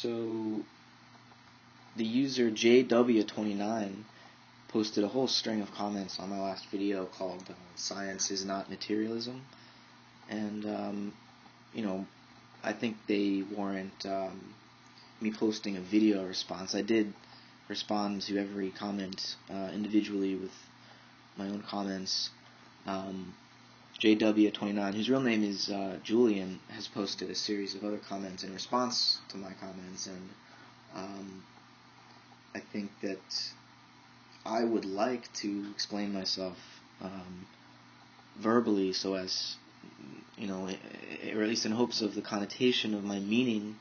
So the user JW29 posted a whole string of comments on my last video called Science is Not Materialism, and I think they warrant me posting a video response. I did respond to every comment individually with my own comments. JW29, whose real name is Julian, has posted a series of other comments in response to my comments, and I think that I would like to explain myself verbally, so as, or at least in hopes of the connotation of my meaning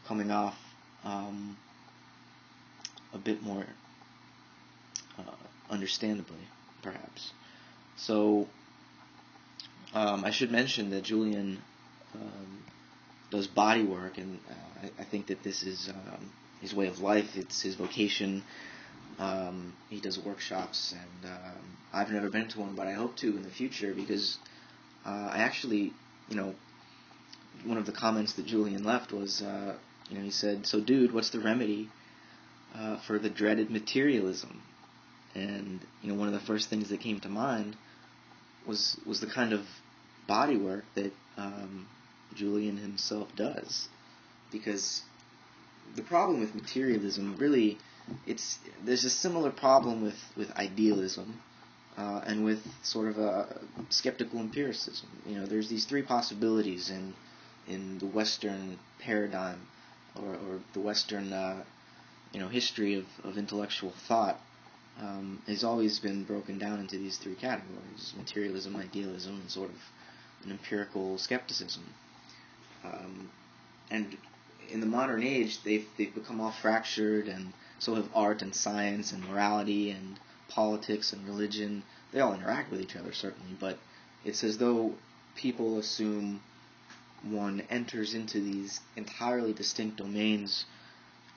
coming off a bit more understandably, perhaps. So I should mention that Julian does body work, and I think that this is his way of life. It's his vocation. He does workshops, and I've never been to one, but I hope to in the future, because I actually, one of the comments that Julian left was, he said, "So dude, what's the remedy for the dreaded materialism?" And one of the first things that came to mind was the kind of body work that Julian himself does, because the problem with materialism, really, there's a similar problem with idealism and with sort of a skeptical empiricism. There's these three possibilities in the Western paradigm, or the Western history of intellectual thought. Has always been broken down into these three categories: materialism, idealism, and sort of an empirical skepticism. And in the modern age, they've become all fractured, and so have art and science and morality and politics and religion. They all interact with each other, certainly, but it's as though people assume one enters into these entirely distinct domains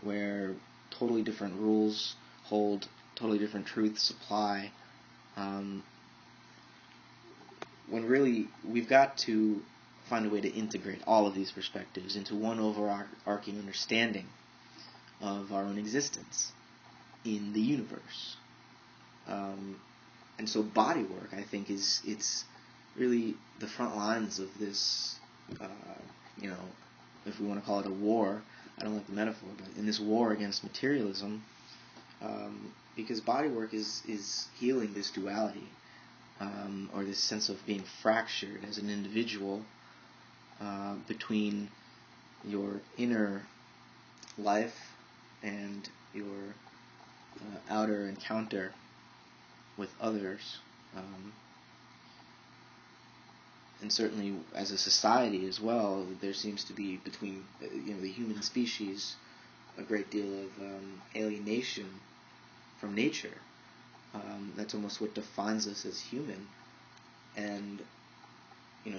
where totally different rules hold, totally different truths apply, when really we've got to find a way to integrate all of these perspectives into one overarching understanding of our own existence in the universe. And so body work, I think, it's really the front lines of this, if we want to call it a war. I don't like the metaphor, but in this war against materialism, because bodywork is healing this duality, or this sense of being fractured as an individual between your inner life and your outer encounter with others, and certainly as a society as well. There seems to be between the human species a great deal of alienation from nature. That's almost what defines us as human. And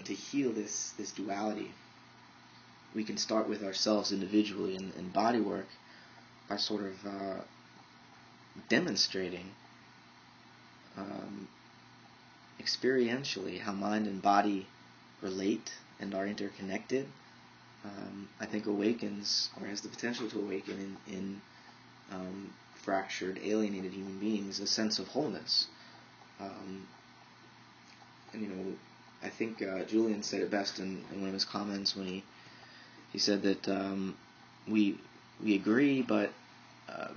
to heal this duality, we can start with ourselves individually, and body work by sort of demonstrating experientially how mind and body relate and are interconnected. I think awakens, or has the potential to awaken in fractured, alienated human beings, a sense of wholeness. And I think Julian said it best in one of his comments when he said that we agree, but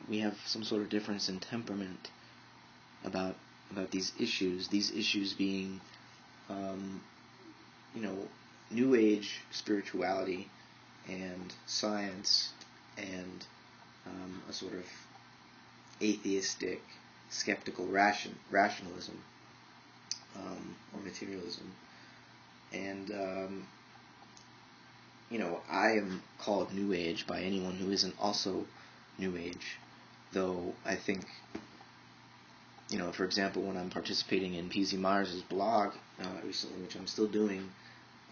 we have some sort of difference in temperament about these issues being New Age spirituality and science, and a sort of atheistic, skeptical rationalism, or materialism. And I am called New Age by anyone who isn't also New Age, though I think, for example, when I'm participating in P.Z. Myers' blog recently, which I'm still doing,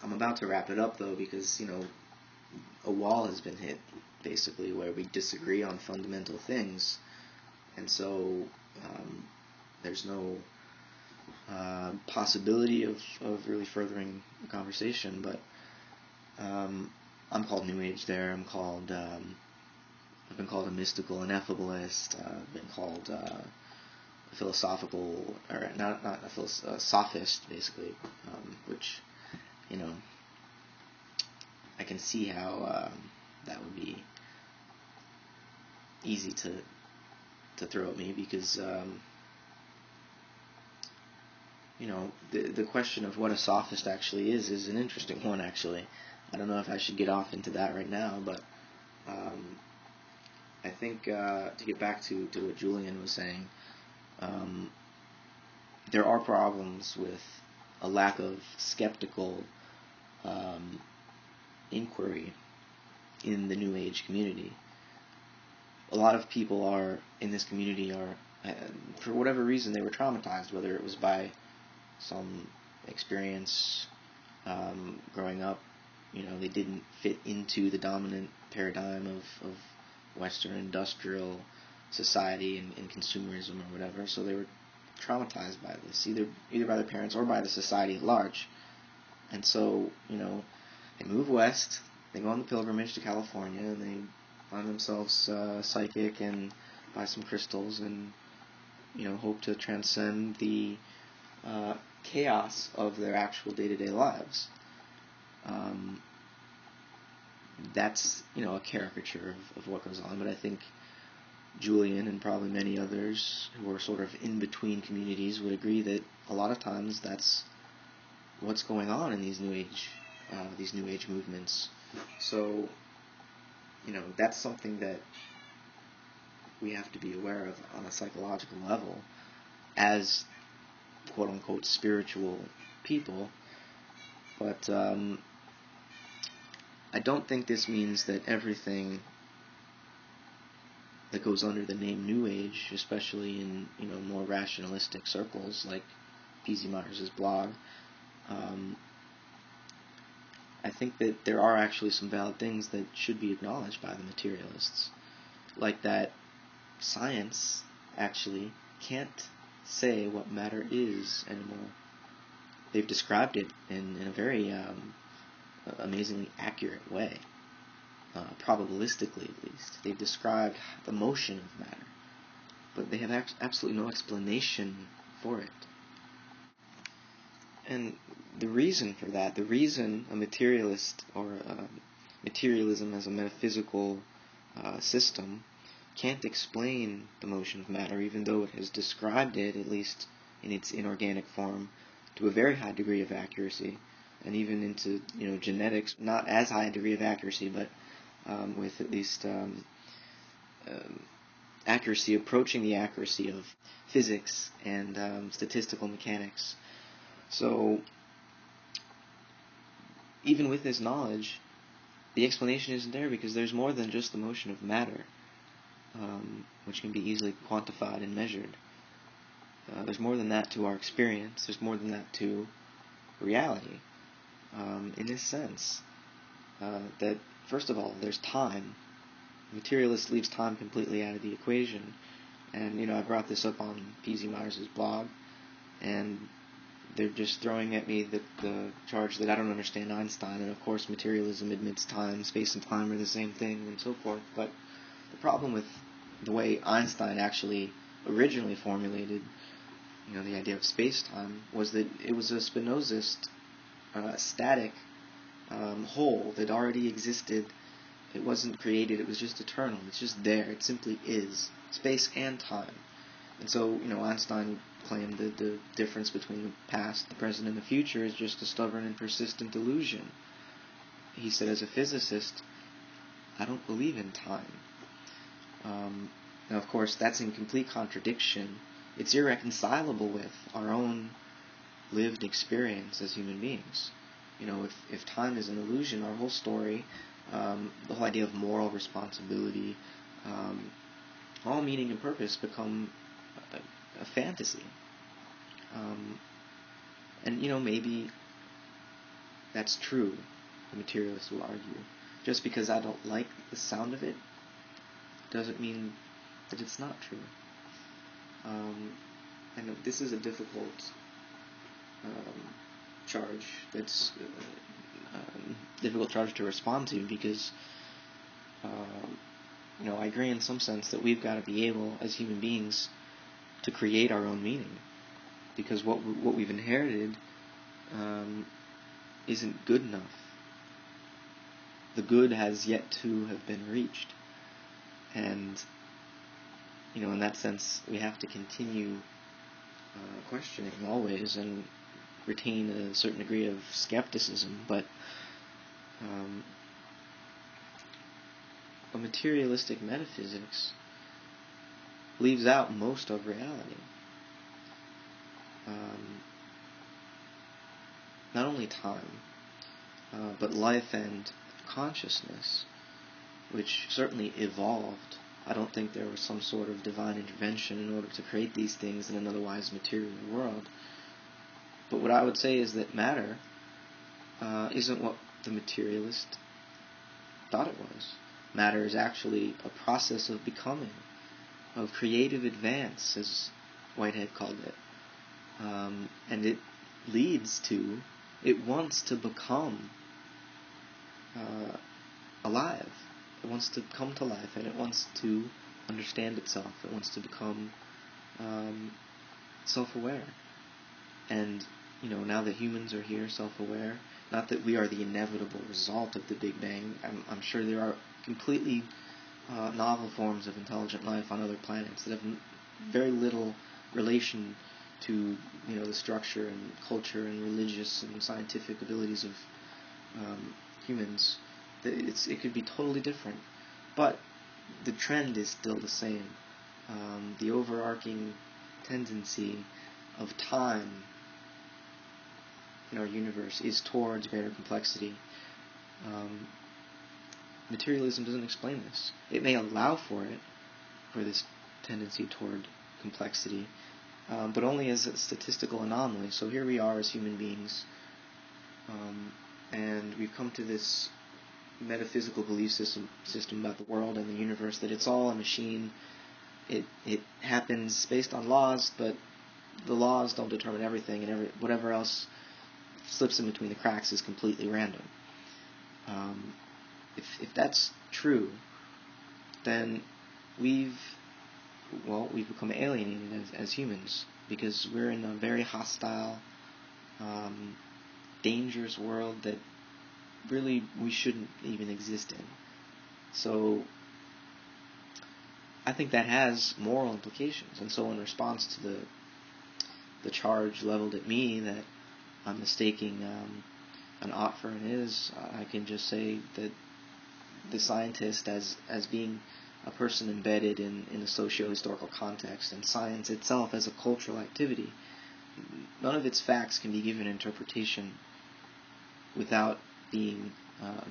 I'm about to wrap it up, though, because, a wall has been hit, basically, where we disagree on fundamental things, and so there's no possibility of really furthering the conversation. But I'm called New Age there. I'm called I've been called a mystical ineffabilist. I've been called a philosophical, or not a sophist, basically, which, you know, I can see how that would be easy to throw at me, because you know, the question of what a sophist actually is an interesting one, actually. I don't know if I should get off into that right now, but I think to get back to what Julian was saying, there are problems with a lack of skeptical inquiry in the New Age community. A lot of people in this community are, for whatever reason, they were traumatized, whether it was by some experience growing up. You know, they didn't fit into the dominant paradigm of Western industrial society and consumerism or whatever, so they were traumatized by this, either by their parents or by the society at large. And so, you know, they move west, they go on the pilgrimage to California, and they find themselves psychic and buy some crystals and, you know, hope to transcend the chaos of their actual day-to-day lives. That's, you know, a caricature of what goes on, but I think Julian and probably many others who are sort of in between communities would agree that a lot of times that's what's going on in these New Age movements. So, you know, that's something that we have to be aware of on a psychological level as quote-unquote spiritual people. But I don't think this means that everything that goes under the name New Age, especially in, you know, more rationalistic circles like P.Z. Myers' blog, I think that there are actually some valid things that should be acknowledged by the materialists, like that science actually can't say what matter is anymore. They've described it in a very amazingly accurate way, probabilistically at least. They've described the motion of matter, but they have absolutely no explanation for it. And the reason for that, the reason a materialist or materialism as a metaphysical system can't explain the motion of matter, even though it has described it, at least in its inorganic form, to a very high degree of accuracy, and even into, you know, genetics, not as high a degree of accuracy, but with at least accuracy approaching the accuracy of physics and statistical mechanics. So, even with this knowledge, the explanation isn't there, because there's more than just the motion of matter, which can be easily quantified and measured. There's more than that to our experience. There's more than that to reality. In this sense, that first of all, there's time. The materialist leaves time completely out of the equation. And, you know, I brought this up on P.Z. Myers' blog, and they're just throwing at me the charge that I don't understand Einstein, and of course materialism admits time, space and time are the same thing, and so forth. But the problem with the way Einstein actually originally formulated, you know, the idea of space-time, was that it was a Spinozist, static whole that already existed. It wasn't created, it was just eternal. It's just there. It simply is. Space and time. And so, you know, Einstein claimed that the difference between the past, the present, and the future is just a stubborn and persistent illusion. He said, as a physicist, I don't believe in time. Now, of course, that's in complete contradiction. It's irreconcilable with our own lived experience as human beings. You know, if time is an illusion, our whole story, the whole idea of moral responsibility, all meaning and purpose become a fantasy. And, you know, maybe that's true, the materialists will argue. Just because I don't like the sound of it doesn't mean that it's not true. And this is a difficult charge. That's difficult charge to respond to, because I agree in some sense that we've got to be able, as human beings, to create our own meaning, because what we've inherited isn't good enough. The good has yet to have been reached, and in that sense, we have to continue questioning always and retain a certain degree of skepticism, but a materialistic metaphysics leaves out most of reality. Not only time, but life and consciousness, which certainly evolved. I don't think there was some sort of divine intervention in order to create these things in an otherwise material world. But what I would say is that matter isn't what the materialist thought it was. Matter is actually a process of becoming, of creative advance, as Whitehead called it. And it wants to become alive. It wants to come to life, and it wants to understand itself. It wants to become self-aware. And, now that humans are here, self-aware, not that we are the inevitable result of the Big Bang. I'm sure there are completely novel forms of intelligent life on other planets that have very little relation to, the structure and culture and religious and scientific abilities of humans. It could be totally different, but the trend is still the same. The overarching tendency of time in our universe is towards greater complexity. Materialism doesn't explain this. It may allow for this tendency toward complexity, but only as a statistical anomaly. So here we are as human beings, and we've come to this metaphysical belief system about the world and the universe, that it's all a machine. It happens based on laws, but the laws don't determine everything, and whatever else slips in between the cracks is completely random. If that's true, then we've become alienated as humans, because we're in a very hostile, dangerous world that really we shouldn't even exist in. So I think that has moral implications, and so in response to the charge leveled at me that I'm mistaking an ought for an is, I can just say that the scientist, as being a person embedded in a socio-historical context, and science itself as a cultural activity, none of its facts can be given interpretation without being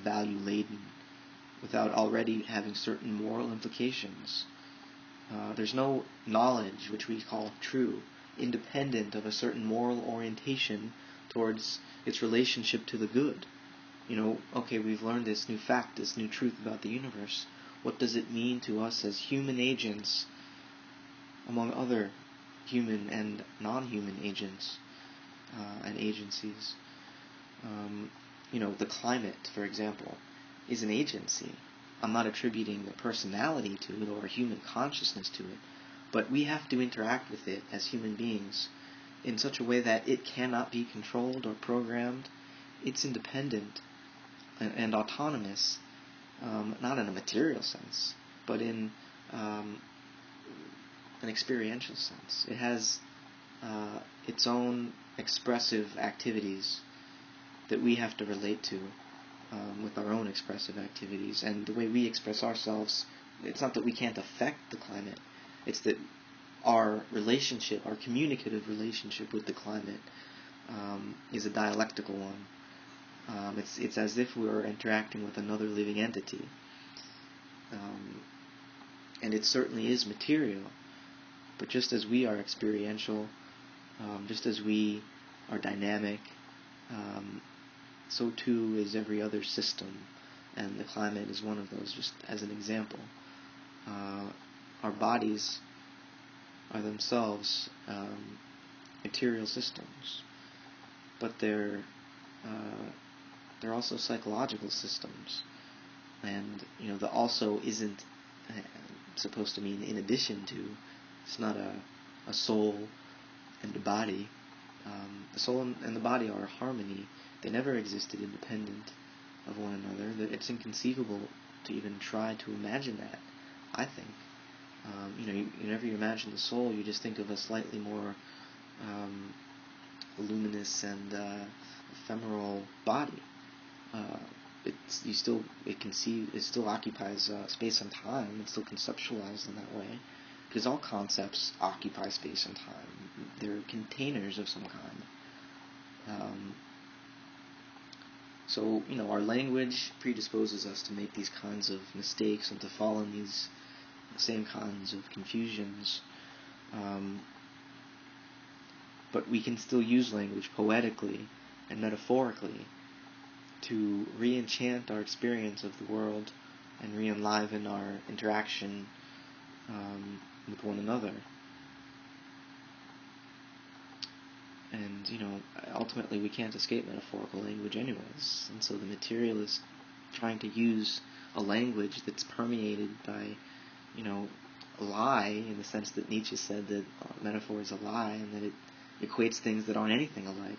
value-laden, without already having certain moral implications. There's no knowledge which we call true, independent of a certain moral orientation towards its relationship to the good. Okay, we've learned this new fact, this new truth about the universe. What does it mean to us as human agents among other human and non-human agents and agencies? The climate, for example, is an agency. I'm not attributing a personality to it or a human consciousness to it, but we have to interact with it as human beings in such a way that it cannot be controlled or programmed. It's independent and autonomous, not in a material sense, but in an experiential sense. It has its own expressive activities that we have to relate to with our own expressive activities. And the way we express ourselves, it's not that we can't affect the climate, it's that our relationship, our communicative relationship with the climate is a dialectical one. It's as if we were interacting with another living entity. And it certainly is material, but just as we are experiential, just as we are dynamic, so too is every other system, and the climate is one of those, just as an example. Our bodies are themselves material systems, but they're also psychological systems, and the also isn't supposed to mean in addition to. It's not a soul and a body. The soul and the body are harmony. They never existed independent of one another. It's inconceivable to even try to imagine that, I think. Whenever you imagine the soul, you just think of a slightly more luminous and ephemeral body. It still occupies space and time. It's still conceptualized in that way, because all concepts occupy space and time. They're containers of some kind. So, our language predisposes us to make these kinds of mistakes and to fall in these same kinds of confusions. But we can still use language poetically and metaphorically to re-enchant our experience of the world and re-enliven our interaction with one another. And, ultimately we can't escape metaphorical language anyways. And so the materialist trying to use a language that's permeated by, a lie, in the sense that Nietzsche said that metaphor is a lie and that it equates things that aren't anything alike.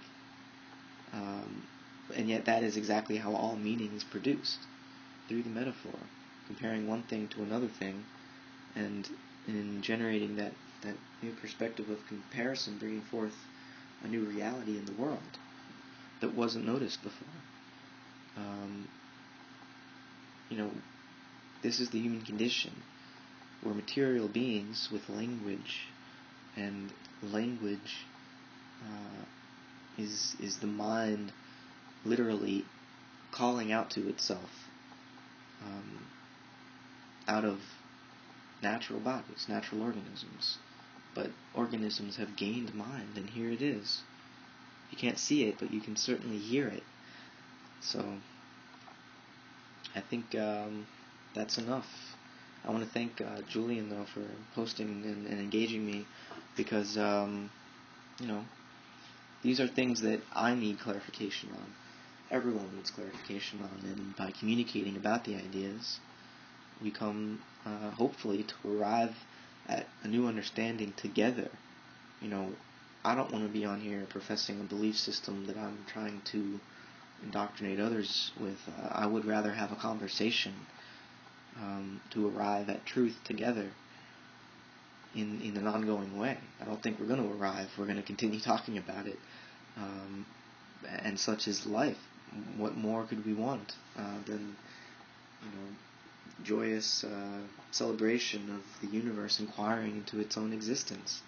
And yet that is exactly how all meaning is produced, through the metaphor, comparing one thing to another thing, and in generating that new perspective of comparison, bringing forth a new reality in the world that wasn't noticed before. This is the human condition. We're material beings with language, and language is the mind literally calling out to itself out of natural bodies, natural organisms. But organisms have gained mind, and here it is. You can't see it, but you can certainly hear it. So I think that's enough. I want to thank Julian, though, for posting and engaging me, because these are things that I need clarification on. Everyone needs clarification on, and by communicating about the ideas, we come hopefully to arrive at a new understanding together. I don't want to be on here professing a belief system that I'm trying to indoctrinate others with. I would rather have a conversation to arrive at truth together in an ongoing way. I don't think we're going to arrive. We're going to continue talking about it. And such is life. What more could we want than joyous celebration of the universe inquiring into its own existence?